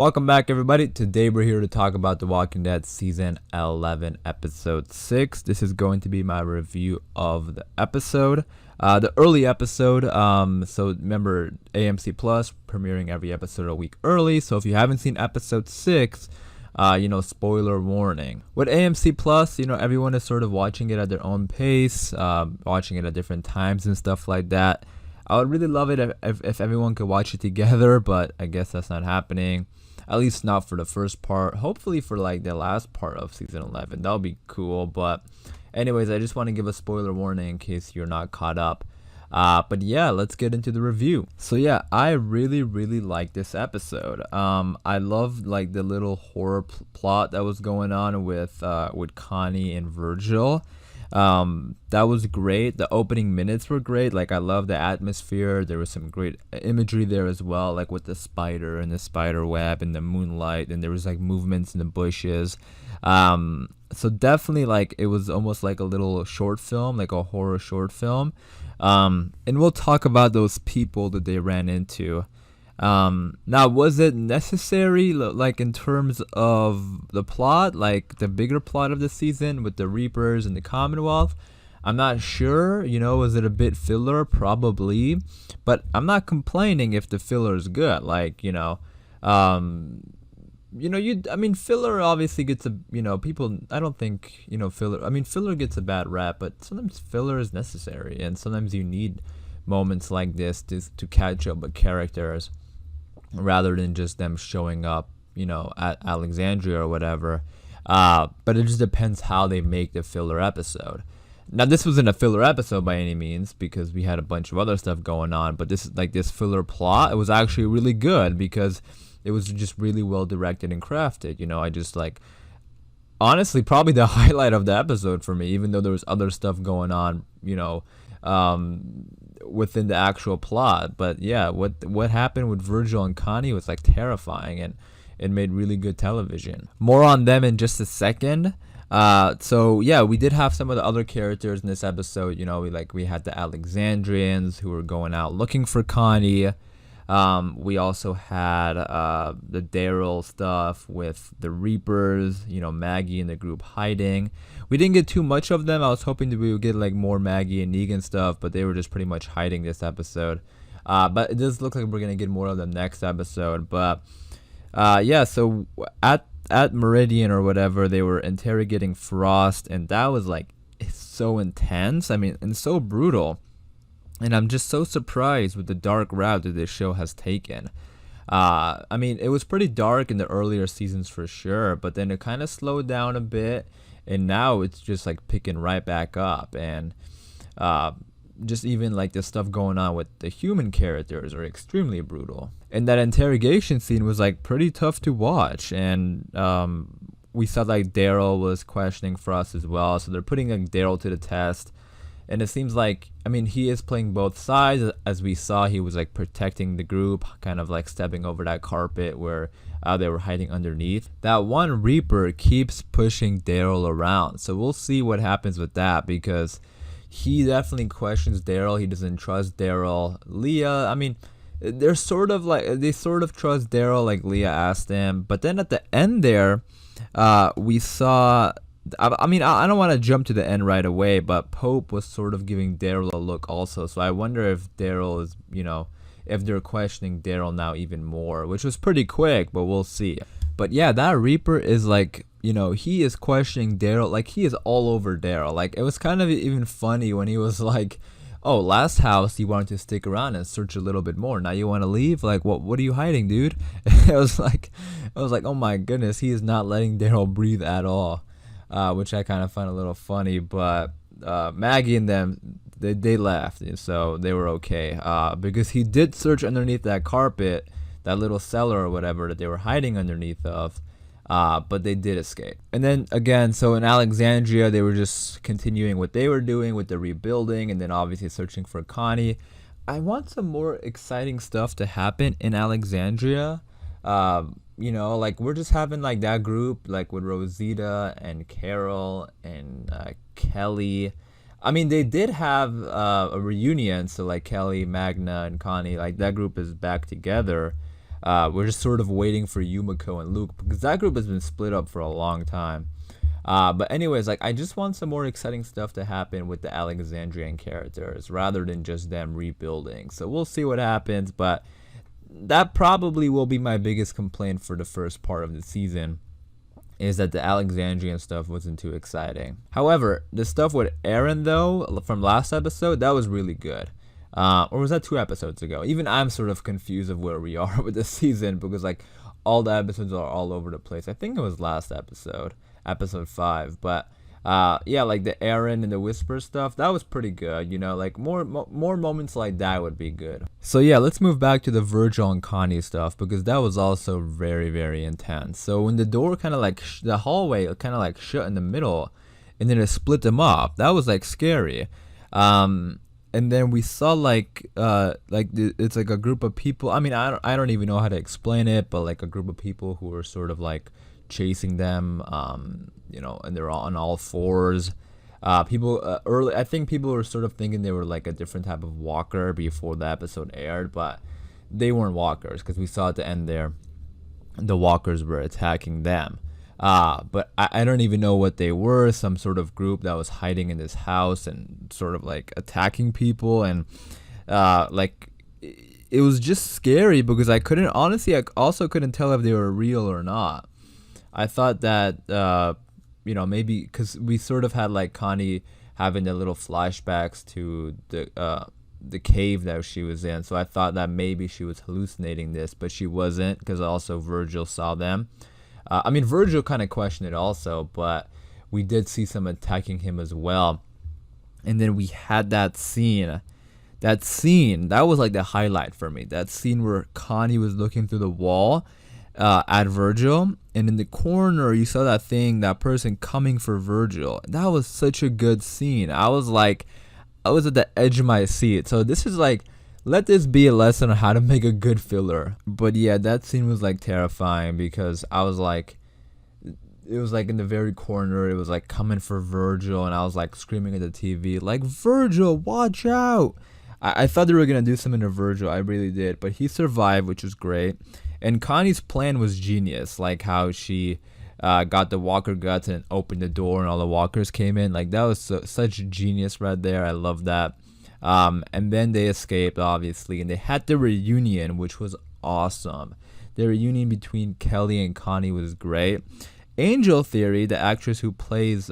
Welcome back, everybody. Today we're here to talk about The Walking Dead Season 11, Episode 6. This is going to be my review of the episode, the early episode. So remember, AMC Plus premiering every episode a week early. So if you haven't seen Episode 6, spoiler warning. With AMC Plus, everyone is sort of watching it at their own pace, watching it at different times and stuff like that. I would really love it if everyone could watch it together, but I guess that's not happening. At least not for the first part. Hopefully for like the last part of season 11. That'll be cool. But anyways, I just want to give a spoiler warning in case you're not caught up. But yeah, let's get into the review. So yeah, I really like this episode. I love like the little horror plot that was going on with Connie and Virgil. That was great. The opening minutes were great. Like, I love the atmosphere. There was some great imagery there as well, like with the spider and the spider web and the moonlight, and there was like movements in the bushes. So definitely, like, it was almost like a little short film, like a horror short film. And we'll talk about those people that they ran into. Now, was it necessary, like, in terms of the plot, like the bigger plot of the season with the Reapers and the Commonwealth? I'm not sure. Was it a bit filler? Probably, but I'm not complaining if the filler is good. Like, filler obviously gets people. I don't think filler. I mean, filler gets a bad rap, but sometimes filler is necessary, and sometimes you need moments like this to catch up with characters, rather than just them showing up, at Alexandria or whatever. But it just depends how they make the filler episode. Now, this wasn't a filler episode by any means, because we had a bunch of other stuff going on, but this filler plot, it was actually really good because it was just really well directed and crafted. I just honestly, probably the highlight of the episode for me, even though there was other stuff going on, within the actual plot. But yeah, what happened with Virgil and Connie was like terrifying, and it made really good television. More on them in just a second. So yeah, we did have some of the other characters in this episode. We had the Alexandrians who were going out looking for Connie. We also had the Daryl stuff with the Reapers, Maggie and the group hiding. We didn't get too much of them. I was hoping that we would get like more Maggie and Negan stuff, but they were just pretty much hiding this episode. But it does look like we're going to get more of them next episode. But yeah, so at Meridian or whatever, they were interrogating Frost, and that was like so intense. I mean, and so brutal. And I'm just so surprised with the dark route that this show has taken. I mean, it was pretty dark in the earlier seasons for sure, but then it kind of slowed down a bit, and now it's just like picking right back up. And just even like the stuff going on with the human characters are extremely brutal. And that interrogation scene was like pretty tough to watch. And we saw like Daryl was questioning Frost as well, so they're putting like Daryl to the test. And it seems like, I mean, he is playing both sides. As we saw, he was like protecting the group, kind of like stepping over that carpet where they were hiding underneath. That one Reaper keeps pushing Daryl around. So we'll see what happens with that, because he definitely questions Daryl. He doesn't trust Daryl. Leah, I mean, they sort of trust Daryl, like Leah asked him. But then at the end there, we saw... I mean, I don't want to jump to the end right away, but Pope was sort of giving Daryl a look also. So I wonder if Daryl is, if they're questioning Daryl now even more, which was pretty quick, but we'll see. But yeah, that Reaper is like, he is questioning Daryl. Like, he is all over Daryl. Like, it was kind of even funny when he was like, oh, last house you wanted to stick around and search a little bit more. Now you want to leave? Like, what are you hiding, dude? I was like, oh my goodness, he is not letting Daryl breathe at all. Which I kind of find a little funny, but Maggie and them, they laughed, so they were okay, because he did search underneath that carpet, that little cellar or whatever that they were hiding underneath of, but they did escape. And then again, so in Alexandria, they were just continuing what they were doing with the rebuilding, and then obviously searching for Connie. I want some more exciting stuff to happen in Alexandria. Like, we're just having like that group, like with Rosita and Carol and Kelly. I mean, they did have a reunion, so like Kelly, Magna, and Connie, like that group is back together. We're just sort of waiting for Yumiko and Luke because that group has been split up for a long time. But anyways, like I just want some more exciting stuff to happen with the Alexandrian characters rather than just them rebuilding. So we'll see what happens, but that probably will be my biggest complaint for the first part of the season, is that the Alexandrian stuff wasn't too exciting. However, the stuff with Eren though from last episode, that was really good. Or was that 2 episodes ago? Even I'm sort of confused of where we are with the season because like all the episodes are all over the place. I think it was last episode 5, but yeah, like the Eren and the Whisper stuff, that was pretty good, you know, like more moments like that would be good. So yeah, let's move back to the Virgil and Connie stuff because that was also very, very intense. So when the door kind of like the hallway kind of like shut in the middle and then it split them up, that was like scary. And then we saw it's like a group of people. I mean, I don't even know how to explain it, but like a group of people who were sort of like chasing them, you know, and they're on all fours. Early, I think people were sort of thinking they were like a different type of walker before the episode aired, but they weren't walkers because we saw at the end there the walkers were attacking them. But I don't even know what they were. Some sort of group that was hiding in this house and sort of like attacking people, and like it was just scary because I also couldn't tell if they were real or not. I thought that you know, maybe because we sort of had like Connie having the little flashbacks to the cave that she was in, so I thought that maybe she was hallucinating this, but she wasn't because also Virgil saw them. I mean, Virgil kind of questioned it also, but we did see some attacking him as well. And then we had that scene. That was like the highlight for me. That scene where Connie was looking through the wall at Virgil, and in the corner you saw that person coming for Virgil. That was such a good scene. I was at the edge of my seat. So this is like, let this be a lesson on how to make a good filler. But yeah, that scene was like terrifying because I was like, it was like in the very corner, it was like coming for Virgil, and I was like screaming at the TV like, Virgil, watch out. I thought they were gonna do something to Virgil, I really did, but he survived, which was great. And Connie's plan was genius, like how she got the walker guts and opened the door and all the walkers came in. Like that was such genius right there. I love that. And then they escaped, obviously, and they had the reunion, which was awesome. The reunion between Kelly and Connie was great. Angel Theory, the actress who plays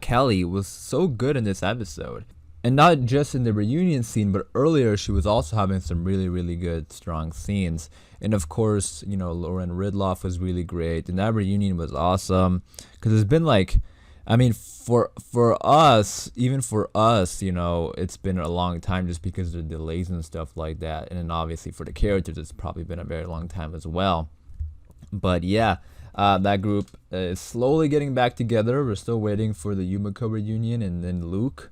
Kelly, was so good in this episode. And not just in the reunion scene, but earlier she was also having some really, really good, strong scenes. And of course, you know, Lauren Ridloff was really great. And that reunion was awesome. Because it's been like, I mean, for us, even for us, you know, it's been a long time just because of the delays and stuff like that. And then obviously for the characters, it's probably been a very long time as well. But yeah, that group is slowly getting back together. We're still waiting for the Yumiko reunion and then Luke.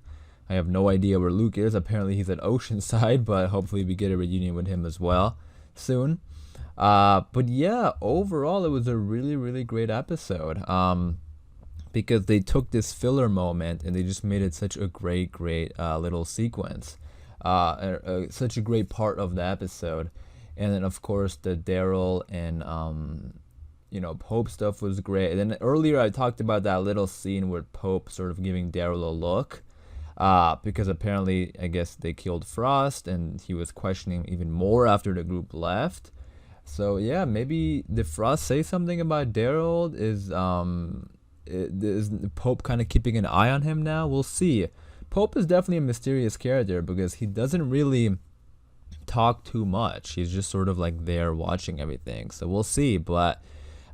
I have no idea where Luke is. Apparently he's at Oceanside, but hopefully we get a reunion with him as well soon. But yeah, overall it was a really, really great episode. Because they took this filler moment and they just made it such a great little sequence. Such a great part of the episode. And then of course the Daryl and you know, Pope stuff was great. And then earlier I talked about that little scene where Pope sort of giving Daryl a look. Because apparently, I guess they killed Frost, and he was questioning even more after the group left. So yeah, maybe did Frost say something about Daryl? Is Pope kind of keeping an eye on him now? We'll see. Pope is definitely a mysterious character because he doesn't really talk too much. He's just sort of like there watching everything. So we'll see, but.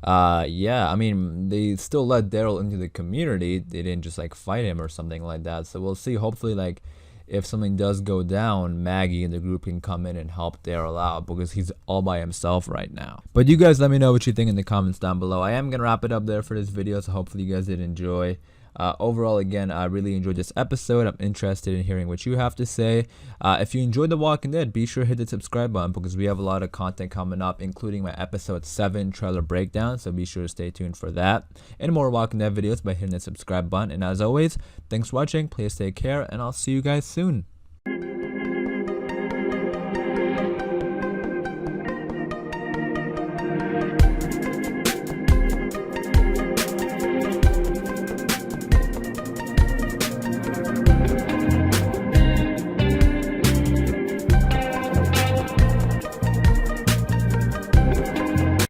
Yeah, I mean, they still let Daryl into the community. They didn't just like fight him or something like that. So we'll see. Hopefully, like, if something does go down, Maggie and the group can come in and help Daryl out because he's all by himself right now. But you guys let me know what you think in the comments down below. I am going to wrap it up there for this video, so hopefully you guys did enjoy. Overall, again, I really enjoyed this episode. I'm interested in hearing what you have to say. If you enjoyed The Walking Dead, be sure to hit the subscribe button because we have a lot of content coming up, including my episode 7 trailer breakdown. So be sure to stay tuned for that and more Walking Dead videos by hitting the subscribe button. And as always, thanks for watching. Please take care, and I'll see you guys soon.